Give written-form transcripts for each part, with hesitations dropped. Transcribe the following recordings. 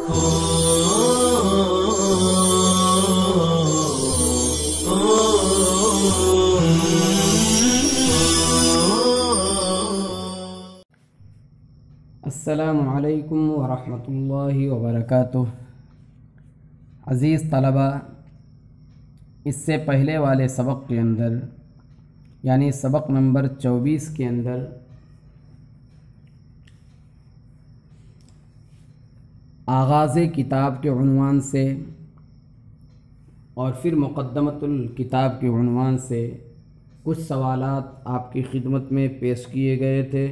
السلام علیکم ورحمۃ اللہ وبرکاتہ۔ عزیز طلبہ، اس سے پہلے والے سبق کے اندر یعنی سبق نمبر 24 کے اندر آغاز کتاب کے عنوان سے اور پھر مقدمۃ الکتاب کے عنوان سے کچھ سوالات آپ کی خدمت میں پیش کیے گئے تھے۔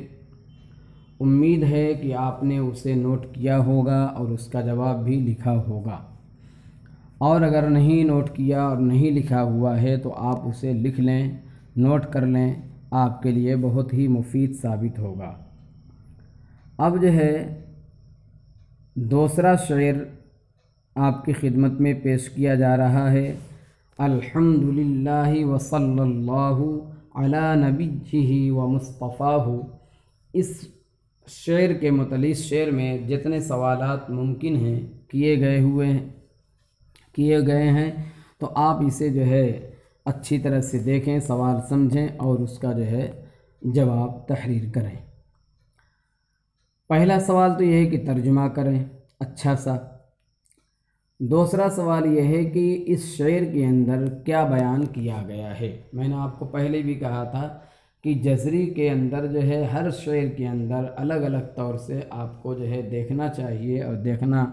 امید ہے کہ آپ نے اسے نوٹ کیا ہوگا اور اس کا جواب بھی لکھا ہوگا، اور اگر نہیں نوٹ کیا اور نہیں لکھا ہوا ہے تو آپ اسے لکھ لیں، نوٹ کر لیں، آپ کے لیے بہت ہی مفید ثابت ہوگا۔ اب جو ہے دوسرا شعر آپ کی خدمت میں پیش کیا جا رہا ہے۔ الحمدللہ وصلی اللہ علی نبیہ ومصطفیہ۔ اس شعر کے متعلق شعر میں جتنے سوالات ممکن ہیں کیے گئے ہیں تو آپ اسے جو ہے اچھی طرح سے دیکھیں، سوال سمجھیں اور اس کا جو ہے جواب تحریر کریں۔ پہلا سوال تو یہ ہے کہ ترجمہ کریں اچھا سا۔ دوسرا سوال یہ ہے کہ اس شعر کے اندر کیا بیان کیا گیا ہے۔ میں نے آپ کو پہلے بھی کہا تھا کہ جزری کے اندر جو ہے ہر شعر کے اندر الگ الگ طور سے آپ کو جو ہے دیکھنا چاہیے اور دیکھنا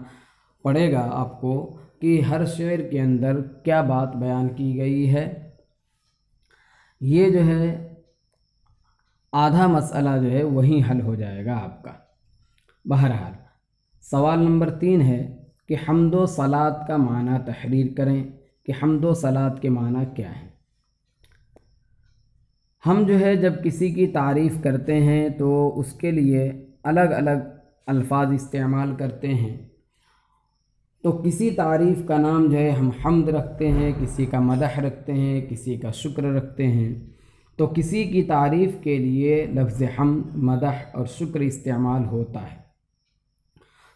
پڑے گا آپ کو کہ ہر شعر کے اندر کیا بات بیان کی گئی ہے۔ یہ جو ہے آدھا مسئلہ جو ہے وہیں حل ہو جائے گا آپ کا۔ بہرحال سوال نمبر 3 ہے کہ حمد و صلات کا معنی تحریر کریں کہ حمد و صلات کے معنی کیا ہیں۔ ہم جو ہے جب کسی کی تعریف کرتے ہیں تو اس کے لیے الگ الگ الفاظ استعمال کرتے ہیں۔ تو کسی تعریف کا نام جو ہے ہم حمد رکھتے ہیں، کسی کا مدح رکھتے ہیں، کسی کا شکر رکھتے ہیں۔ تو کسی کی تعریف کے لیے لفظ حمد، مدح اور شکر استعمال ہوتا ہے۔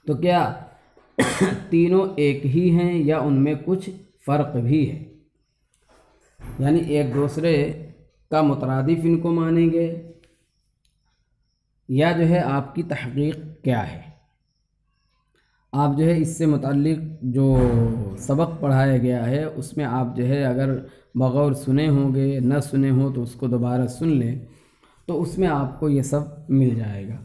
تو کیا تینوں ایک ہی ہیں یا ان میں کچھ فرق بھی ہے؟ یعنی ایک دوسرے کا مترادف ان کو مانیں گے یا جو ہے آپ کی تحقیق کیا ہے؟ آپ جو ہے اس سے متعلق جو سبق پڑھایا گیا ہے اس میں آپ جو ہے اگر بغور سنے ہوں گے، نہ سنے ہوں تو اس کو دوبارہ سن لیں تو اس میں آپ کو یہ سب مل جائے گا۔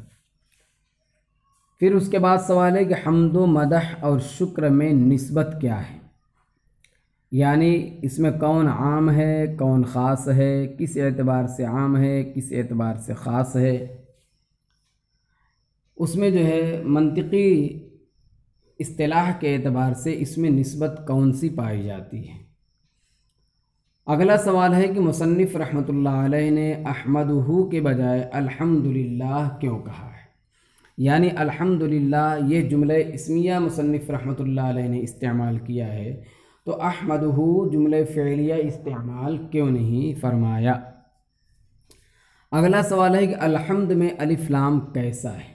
پھر اس کے بعد سوال ہے کہ حمد و مدح اور شکر میں نسبت کیا ہے، یعنی اس میں کون عام ہے کون خاص ہے، کس اعتبار سے عام ہے کس اعتبار سے خاص ہے، اس میں جو ہے منطقی اصطلاح کے اعتبار سے اس میں نسبت کون سی پائی جاتی ہے۔ اگلا سوال ہے کہ مصنف رحمۃ اللہ علیہ نے احمدہ کے بجائے الحمدللہ کیوں کہا ہے، یعنی الحمدللہ یہ جملہ اسمیہ مصنف رحمۃ اللہ علیہ نے استعمال کیا ہے تو احمدہ جملہ فعلیہ استعمال کیوں نہیں فرمایا۔ اگلا سوال ہے کہ الحمد میں الف لام کیسا ہے۔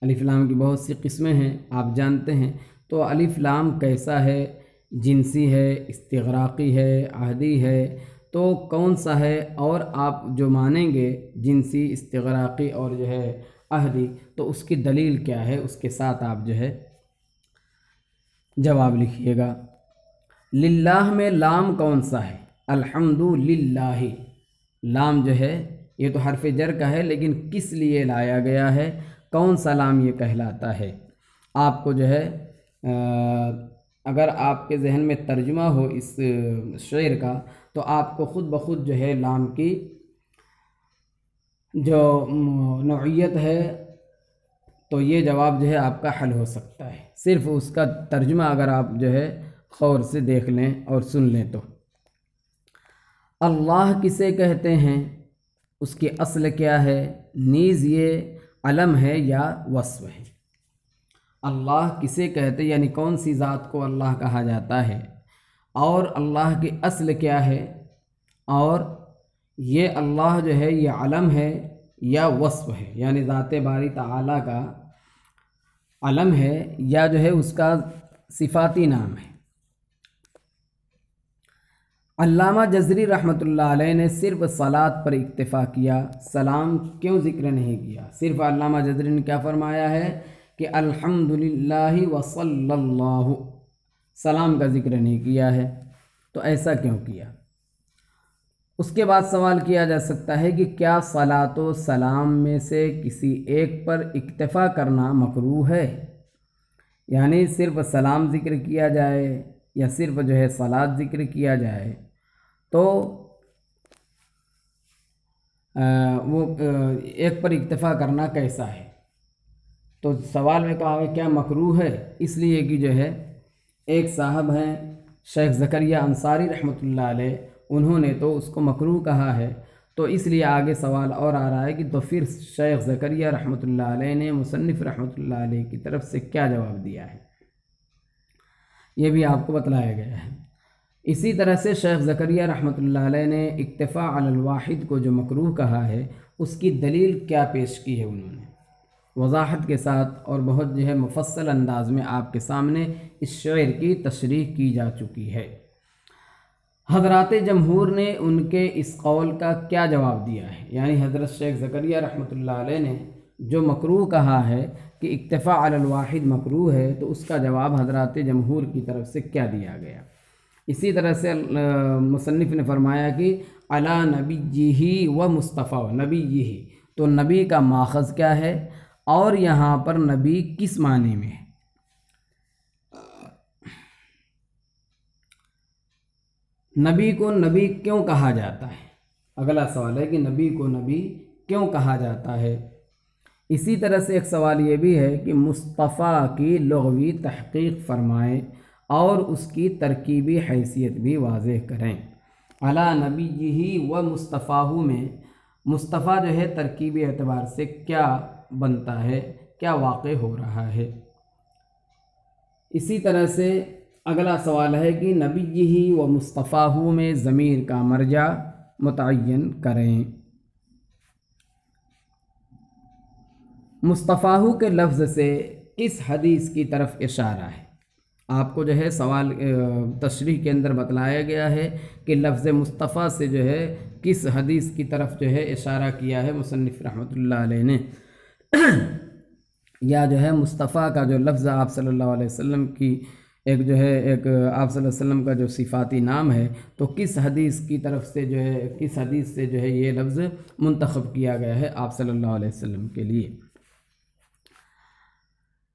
الف لام کی بہت سی قسمیں ہیں آپ جانتے ہیں، تو الف لام کیسا ہے، جنسی ہے، استغراقی ہے، عہدی ہے، تو کون سا ہے، اور آپ جو مانیں گے جنسی، استغراقی اور جو ہے عہدی تو اس کی دلیل کیا ہے، اس کے ساتھ آپ جو ہے جواب لکھیے گا۔ للہ میں لام کون سا ہے، الحمد للہ، لام جو ہے یہ تو حرف جر کا ہے لیکن کس لیے لایا گیا ہے، کون سا لام یہ کہلاتا ہے۔ آپ کو جو ہے اگر آپ کے ذہن میں ترجمہ ہو اس شعر کا تو آپ کو خود بخود جو ہے لام کی جو نوعیت ہے تو یہ جواب جو ہے آپ کا حل ہو سکتا ہے، صرف اس کا ترجمہ اگر آپ جو ہے غور سے دیکھ لیں اور سن لیں تو۔ اللہ کسے کہتے ہیں، اس کی اصل کیا ہے، نیز یہ علم ہے یا وصف ہے۔ اللہ کسے کہتے یعنی کون سی ذات کو اللہ کہا جاتا ہے، اور اللہ کی اصل کیا ہے، اور یہ اللہ جو ہے یہ علم ہے یا وصف ہے، یعنی ذات باری تعالیٰ کا علم ہے یا جو ہے اس کا صفاتی نام ہے۔ علامہ جزری رحمۃ اللہ علیہ نے صرف صلاۃ پر اکتفا کیا، سلام کیوں ذکر نہیں کیا؟ صرف علامہ جزری نے کیا فرمایا ہے کہ الحمدللہ وصلی اللہ، سلام کا ذکر نہیں کیا ہے، تو ایسا کیوں کیا؟ اس کے بعد سوال کیا جا سکتا ہے کہ کیا صلاۃ و سلام میں سے کسی ایک پر اکتفا کرنا مکروہ ہے؟ یعنی صرف سلام ذکر کیا جائے یا صرف جو ہے صلاۃ ذکر کیا جائے تو وہ ایک پر اکتفا کرنا کیسا ہے؟ تو سوال میں کہا ہے کیا مکروہ ہے؟ اس لیے کہ جو ہے ایک صاحب ہیں شیخ زکریہ انصاری رحمۃ اللہ علیہ، انہوں نے تو اس کو مکروہ کہا ہے، تو اس لیے آگے سوال اور آ رہا ہے کہ تو پھر شیخ زکریہ رحمۃ اللہ علیہ نے مصنف رحمۃ اللہ علیہ کی طرف سے کیا جواب دیا ہے، یہ بھی آپ کو بتلایا گیا ہے۔ اسی طرح سے شیخ زکریہ رحمۃ اللہ علیہ نے اکتفاء علی الواحد کو جو مکروہ کہا ہے اس کی دلیل کیا پیش کی ہے، انہوں نے وضاحت کے ساتھ اور بہت جو ہے مفصل انداز میں آپ کے سامنے اس شعر کی تشریح کی جا چکی ہے۔ حضرات جمہور نے ان کے اس قول کا کیا جواب دیا ہے؟ یعنی حضرت شیخ زکریہ رحمۃ اللہ علیہ نے جو مکروہ کہا ہے کہ اکتفاء علی الواحد مکروہ ہے، تو اس کا جواب حضرات جمہور کی طرف سے کیا دیا گیا؟ اسی طرح سے مصنف نے فرمایا کہ علی نبیہ و مصطفیٰ، نبیہ، تو نبی کا ماخذ کیا ہے اور یہاں پر نبی کس معنی میں ہے؟ نبی کو نبی کیوں کہا جاتا ہے؟ اگلا سوال ہے کہ نبی کو نبی کیوں کہا جاتا ہے؟ اسی طرح سے ایک سوال یہ بھی ہے کہ مصطفیٰ کی لغوی تحقیق فرمائیں اور اس کی ترکیبی حیثیت بھی واضح کریں۔ علی نبیہ و مصطفیٰ میں مصطفیٰ جو ہے ترکیبی اعتبار سے کیا بنتا ہے، کیا واقع ہو رہا ہے؟ اسی طرح سے اگلا سوال ہے کہ نبیہ و مصطفیٰ میں ضمیر کا مرجع متعین کریں۔ مصطفیٰ کے لفظ سے کس حدیث کی طرف اشارہ ہے؟ آپ کو جو ہے سوال تشریح کے اندر بتلایا گیا ہے کہ لفظ مصطفیٰ سے جو ہے کس حدیث کی طرف جو ہے اشارہ کیا ہے مصنف رحمۃ اللہ علیہ نے، یا جو ہے مصطفیٰ کا جو لفظ آپ صلی اللہ علیہ وسلم کی ایک جو ہے ایک آپ صلی اللہ علیہ وسلم کا جو صفاتی نام ہے، تو کس حدیث کی طرف سے جو ہے کس حدیث سے جو ہے یہ لفظ منتخب کیا گیا ہے آپ صلی اللہ علیہ وسلم کے لیے؟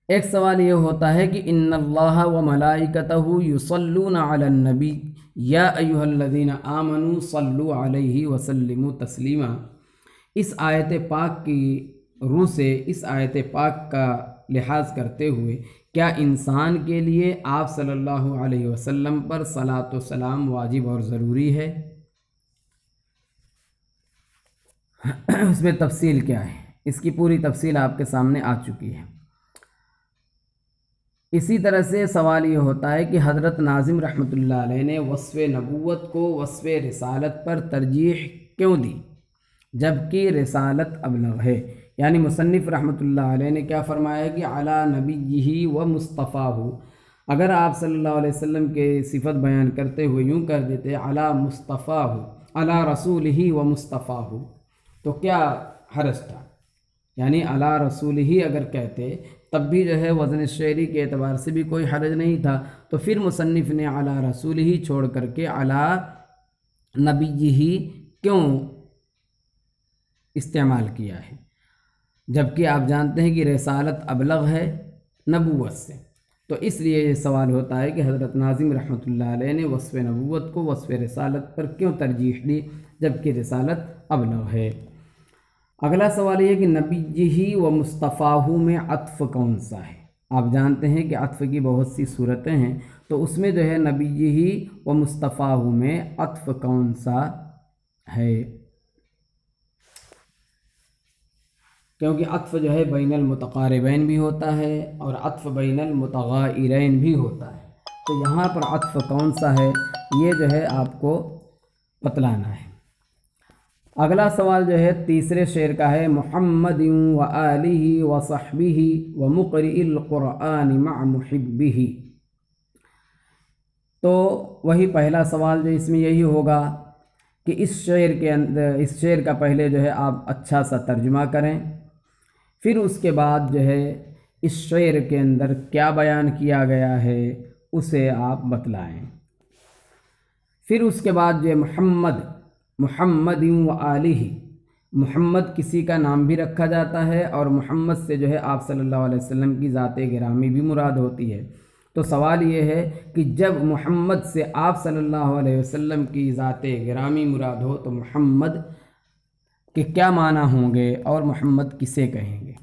ایک سوال یہ ہوتا ہے کہ ان اللہ و ملائکتہ یصلون علی النبی یا ایھا الذین آمنوا صلوا علیہ وسلموا تسلیما، اس آیت پاک کی روح سے اس آیت پاک کا لحاظ کرتے ہوئے کیا انسان کے لیے آپ صلی اللہ علیہ وسلم پر صلاۃ و سلام واجب اور ضروری ہے؟ اس میں تفصیل کیا ہے؟ اس کی پوری تفصیل آپ کے سامنے آ چکی ہے۔ اسی طرح سے سوال یہ ہوتا ہے کہ حضرت ناظم رحمۃ اللہ علیہ نے وصف نبوت کو وصف رسالت پر ترجیح کیوں دی جبکہ رسالت ابلغ ہے؟ یعنی مصنف رحمۃ اللہ علیہ نے کیا فرمایا کہ علی نبیہ و مصطفیٰ، اگر آپ صلی اللہ علیہ وسلم کے صفت بیان کرتے ہوئے یوں کر دیتے علی مصطفیٰ علی رسولہ و مصطفیٰ، تو کیا حرج تھا؟ یعنی علی رسولہ اگر کہتے تب بھی جو ہے وزن شعری کے اعتبار سے بھی کوئی حرج نہیں تھا، تو پھر مصنف نے علی رسولہ چھوڑ کر کے علی نبیہ کیوں استعمال کیا ہے؟ جبکہ آپ جانتے ہیں کہ رسالت ابلغ ہے نبوت سے، تو اس لیے یہ سوال ہوتا ہے کہ حضرت ناظم رحمۃ اللہ علیہ نے وصف نبوت کو وصف رسالت پر کیوں ترجیح دی جبکہ رسالت ابلغ ہے؟ اگلا سوال یہ کہ نبیہ و مصطفیٰ میں عطف کون سا ہے؟ آپ جانتے ہیں کہ عطف کی بہت سی صورتیں ہیں، تو اس میں جو ہے نبیہ و مصطفیٰ میں عطف کون سا ہے؟ کیونکہ عطف جو ہے بین المتقاربین بھی ہوتا ہے اور عطف بین المتغائرین بھی ہوتا ہے، تو یہاں پر عطف کون سا ہے یہ جو ہے آپ کو بتلانا ہے۔ اگلا سوال جو ہے تیسرے شعر کا ہے، محمد و آلہ و صحبہ و مقرئ القرآن مع محبہ۔ تو وہی پہلا سوال جو اس میں یہی ہوگا کہ اس شعر کا پہلے جو ہے آپ اچھا سا ترجمہ کریں، پھر اس کے بعد جو ہے اس شعر کے اندر کیا بیان کیا گیا ہے اسے آپ بتلائیں۔ پھر اس کے بعد جو ہے محمد و آلہ، محمد کسی کا نام بھی رکھا جاتا ہے اور محمد سے جو ہے آپ صلی اللہ علیہ وسلم کی ذات گرامی بھی مراد ہوتی ہے۔ تو سوال یہ ہے کہ جب محمد سے آپ صلی اللہ علیہ وسلم کی ذات گرامی مراد ہو تو محمد کے کیا معنی ہوں گے اور محمد کسے کہیں گے؟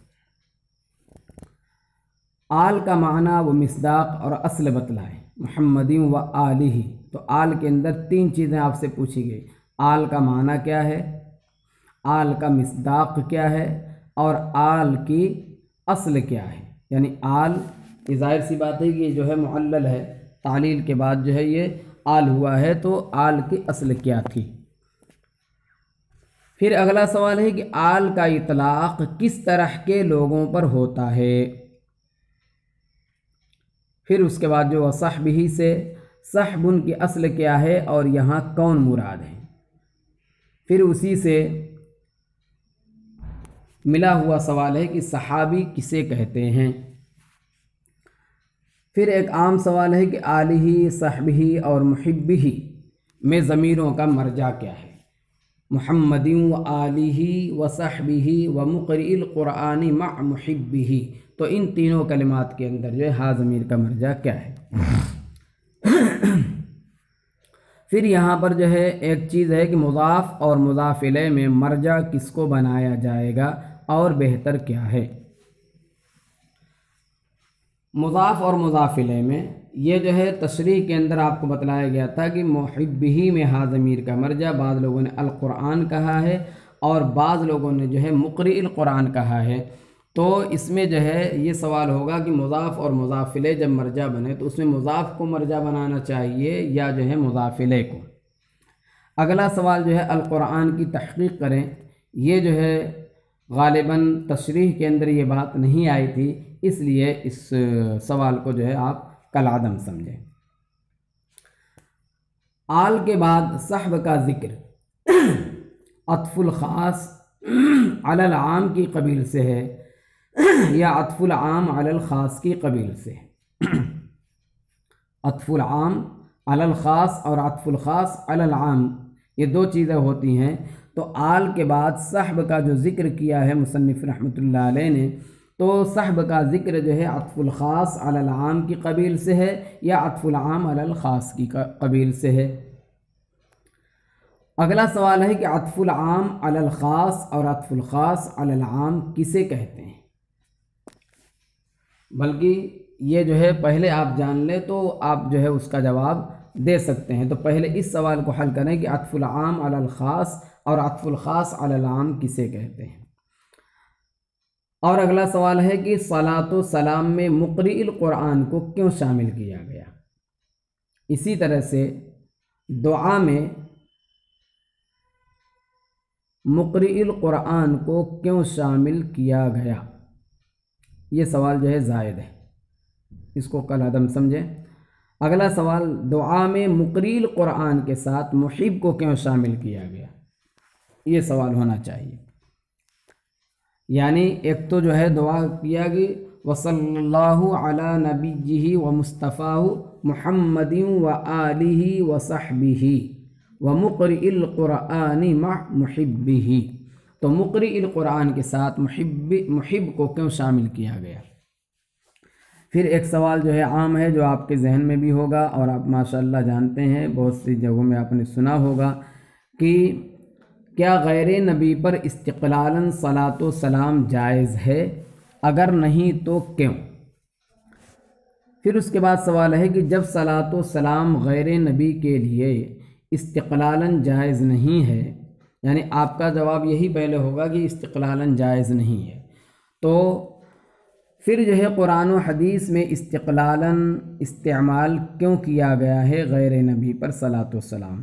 آل کا معنی و مصداق اور اصل بتلائیں۔ محمد و آلہ، تو آل کے اندر تین چیزیں آپ سے پوچھی گئی، آل کا معنی کیا ہے، آل کا مصداق کیا ہے اور آل کی اصل کیا ہے۔ یعنی آل یہ ظاہر سی بات ہے کہ یہ جو ہے معلل ہے، تعلیل کے بعد جو ہے یہ آل ہوا ہے، تو آل کی اصل کیا تھی۔ پھر اگلا سوال ہے کہ آل کا اطلاق کس طرح کے لوگوں پر ہوتا ہے۔ پھر اس کے بعد جو صحبہ سے صحب ان کی اصل کیا ہے اور یہاں کون مراد ہے۔ پھر اسی سے ملا ہوا سوال ہے کہ صحابی کسے کہتے ہیں۔ پھر ایک عام سوال ہے کہ آلہ، صحبہ اور محبہ میں ضمیروں کا مرجع کیا ہے۔ محمد و آلہ و صحبہ و مقرئ القرآن مع محبہ، تو ان تینوں کلمات کے اندر جو ہے ہا ضمیر کا مرجع کیا ہے۔ پھر یہاں پر جو ہے ایک چیز ہے کہ مضاف اور مضاف الیہ میں مرجع کس کو بنایا جائے گا اور بہتر کیا ہے۔ مضاف اور مضاف الیہ میں یہ جو ہے تشریح کے اندر آپ کو بتلایا گیا تھا کہ محبہ میں ہا ضمیر کا مرجع بعض لوگوں نے القرآن کہا ہے اور بعض لوگوں نے جو ہے مقرئ القرآن کہا ہے۔ تو اس میں جو ہے یہ سوال ہوگا کہ مضاف اور مضاف الیہ جب مرجع بنے تو اس میں مضاف کو مرجع بنانا چاہیے یا جو ہے مضاف الیہ کو۔ اگلا سوال جو ہے القرآن کی تحقیق کریں، یہ جو ہے غالباً تشریح کے اندر یہ بات نہیں آئی تھی، اس لیے اس سوال کو جو ہے آپ کالعدم سمجھیں۔ آل کے بعد صحب کا ذکر عطف الخاص علی العام کی قبیل سے ہے یا عطف العام علی الخاص کی قبیل سے ہے۔ عطف العام علی الخاص اور عطف الخاص علی العام یہ دو چیزیں ہوتی ہیں۔ تو آل کے بعد صحب کا جو ذکر کیا ہے مصنف رحمۃ اللہ علیہ نے، تو صحب کا ذکر جو ہے عطف الخاص علی العام کی قبیل سے ہے یا عطف العام علی الخاص کی قبیل سے ہے۔ اگلا سوال ہے کہ عطف العام علی الخاص اور عطف الخاص علی العام کسے کہتے ہیں؟ بلکہ یہ جو ہے پہلے آپ جان لیں تو آپ جو ہے اس کا جواب دے سکتے ہیں۔ تو پہلے اس سوال کو حل کریں کہ عطف العام علی الخاص اور عطف الخاص علی العام کسے کہتے ہیں۔ اور اگلا سوال ہے کہ صلاۃ و سلام میں مقرئ القرآن کو کیوں شامل کیا گیا؟ اسی طرح سے دعا میں مقرئ القرآن کو کیوں شامل کیا گیا؟ یہ سوال جو ہے زائد ہے، اس کو کالعدم سمجھیں۔ اگلا سوال دعا میں مقرئ القرآن کے ساتھ محب کو کیوں شامل کیا گیا؟ یہ سوال ہونا چاہیے۔ یعنی ایک تو جو ہے دعا کیا گئی وصلی اللہ علی نبیہ و مصطفیٰ محمد و آلہ و صحبہ و مقرئ القرآن مع محبہ، تو مقرئ القرآن کے ساتھ محب کو کیوں شامل کیا گیا؟ پھر ایک سوال جو ہے عام ہے جو آپ کے ذہن میں بھی ہوگا اور آپ ماشاءاللہ جانتے ہیں، بہت سی جگہوں میں آپ نے سنا ہوگا کہ کیا غیر نبی پر استقلالاً صلاۃ و سلام جائز ہے؟ اگر نہیں تو کیوں؟ پھر اس کے بعد سوال ہے کہ جب صلاۃ و سلام غیر نبی کے لیے استقلالاً جائز نہیں ہے، یعنی آپ کا جواب یہی پہلے ہوگا کہ استقلالاً جائز نہیں ہے، تو پھر جو ہے قرآن و حدیث میں استقلالاً استعمال کیوں کیا گیا ہے غیر نبی پر صلاۃ و سلام؟